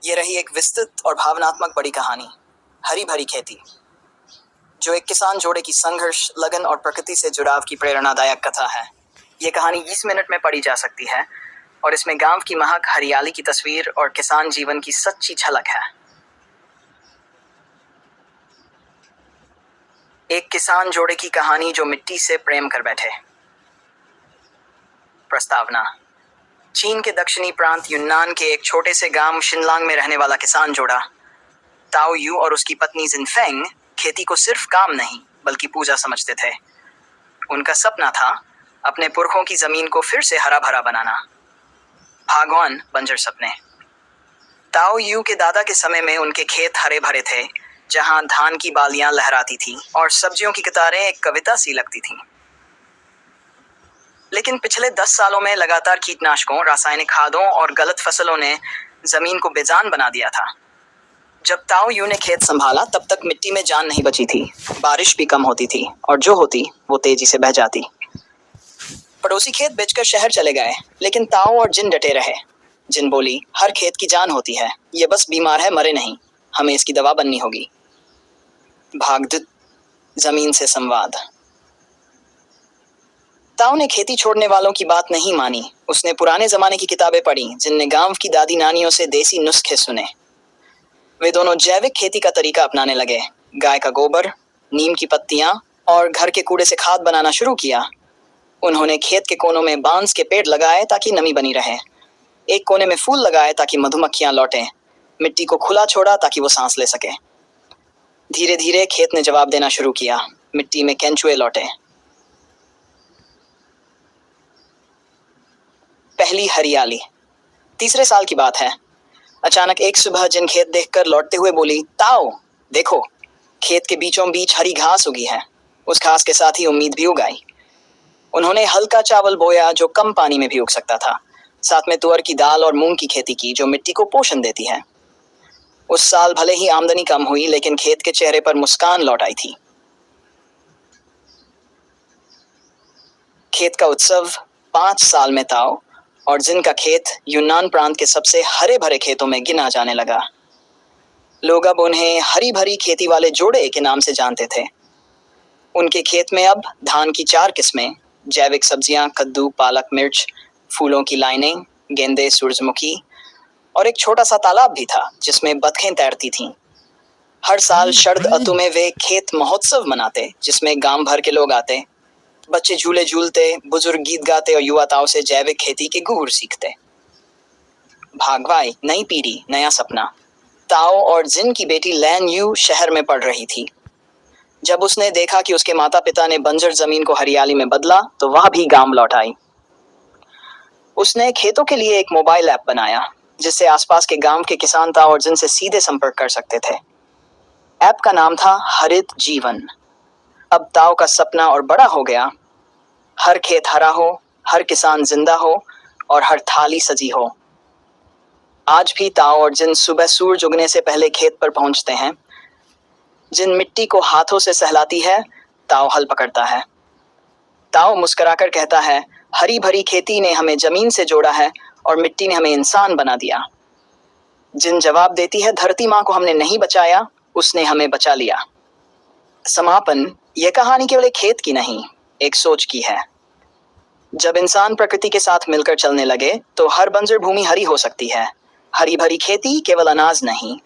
ये रही एक विस्तृत और भावनात्मक बड़ी कहानी, हरी भरी खेती, जो एक किसान जोड़े की संघर्ष, लगन और प्रकृति से जुड़ाव की प्रेरणादायक कथा है। ये कहानी 20 मिनट में पढ़ी जा सकती है और इसमें गांव की महक, हरियाली की तस्वीर और किसान जीवन की सच्ची झलक है। एक किसान जोड़े की कहानी जो मिट्टी से प्रेम कर बैठे। प्रस्तावना: चीन के दक्षिणी प्रांत यूनान के एक छोटे से गांव शिनलांग में रहने वाला किसान जोड़ा ताओ यू और उसकी पत्नी जिनफेंग खेती को सिर्फ काम नहीं बल्कि पूजा समझते थे। उनका सपना था अपने पुरखों की जमीन को फिर से हरा भरा बनाना। भागवान बंजर सपने। ताओ यू के दादा के समय में उनके खेत हरे भरे थे, जहां धान की बालियां लहराती थीं और सब्जियों की कतारें एक कविता सी लगती थीं। लेकिन पिछले 10 सालों में लगातार कीटनाशकों, रासायनिक खादों और गलत फसलों ने जमीन को बेजान बना दिया था। जब ताओ यू ने खेत संभाला तब तक मिट्टी में जान नहीं बची थी। बारिश भी कम होती थी और जो होती वो तेजी से बह जाती। पड़ोसी खेत बेचकर शहर चले गए, लेकिन ताओ और जिन डटे रहे। जिन बोली, हर खेत की जान होती है, ये बस बीमार है, मरे नहीं, हमें इसकी दवा बननी होगी। भागदूत जमीन से संवाद। ताओ ने खेती छोड़ने वालों की बात नहीं मानी। उसने पुराने जमाने की किताबें पढ़ी, जिनने गांव की दादी नानियों से देसी नुस्खे सुने। वे दोनों जैविक खेती का तरीका अपनाने लगे। गाय का गोबर, नीम की पत्तियां और घर के कूड़े से खाद बनाना शुरू किया। उन्होंने खेत के कोनों में बांस के पेड़ लगाए ताकि नमी बनी रहे। एक कोने में फूल लगाए ताकि मधुमक्खियां लौटें। मिट्टी को खुला छोड़ा ताकि वो सांस ले सके। धीरे धीरे खेत ने जवाब देना शुरू किया। मिट्टी में केंचुए लौटे। पहली हरियाली। तीसरे साल की बात है। अचानक एक सुबह जिन खेत देखकर लौटते हुए बोली, ताओ देखो, खेत के बीचों बीच हरी घास उगी है। उस घास के साथ ही उम्मीद भी उगाई। उन्होंने हल्का चावल बोया जो कम पानी में भी उग सकता था। साथ में तुअर की दाल और मूंग की खेती की, जो मिट्टी को पोषण देती है। उस साल भले ही आमदनी कम हुई, लेकिन खेत के चेहरे पर मुस्कान लौट आई थी। खेत का उत्सव। 5 साल में ताओ और जिन का खेत यूनान प्रांत के सबसे हरे भरे खेतों में गिना जाने लगा। लोग अब उन्हें हरी भरी खेती वाले जोड़े के नाम से जानते थे। उनके खेत में अब धान की 4 किस्में, जैविक सब्जियां, कद्दू, पालक, मिर्च, फूलों की लाइनें, गेंदे, सूरजमुखी और एक छोटा सा तालाब भी था जिसमें बतखें तैरती थीं। हर साल शरद ऋतु में वे खेत महोत्सव मनाते, जिसमें गांव भर के लोग आते। बच्चे झूले झूलते, बुजुर्ग गीत गाते और युवा ताओ से जैविक खेती के गुर सीखते। भागवाई, नई पीढ़ी, नया सपना। ताओ और जिन की बेटी लैन यू शहर में पढ़ रही थी। जब उसने देखा कि उसके माता पिता ने बंजर जमीन को हरियाली में बदला, तो वह भी गांव लौट आई। उसने खेतों के लिए एक मोबाइल ऐप बनाया, जिससे आसपास के गांव के किसान ताओ और जिन से सीधे संपर्क कर सकते थे। ऐप का नाम था हरित जीवन। अब ताओ का सपना और बड़ा हो गया। हर खेत हरा हो, हर किसान जिंदा हो और हर थाली सजी हो। आज भी ताओ और जिन सुबह सूरज उगने से पहले खेत पर पहुंचते हैं। जिन मिट्टी को हाथों से सहलाती है, ताओ हल पकड़ता है। ताओ मुस्कुराकर कहता है, हरी भरी खेती ने हमें जमीन से जोड़ा है और मिट्टी ने हमें इंसान बना दिया। जिन जवाब देती है, धरती माँ को हमने नहीं बचाया, उसने हमें बचा लिया। समापन। यह कहानी केवल एक खेत की नहीं, एक सोच की है। जब इंसान प्रकृति के साथ मिलकर चलने लगे, तो हर बंजर भूमि हरी हो सकती है। हरी भरी खेती केवल अनाज नहीं,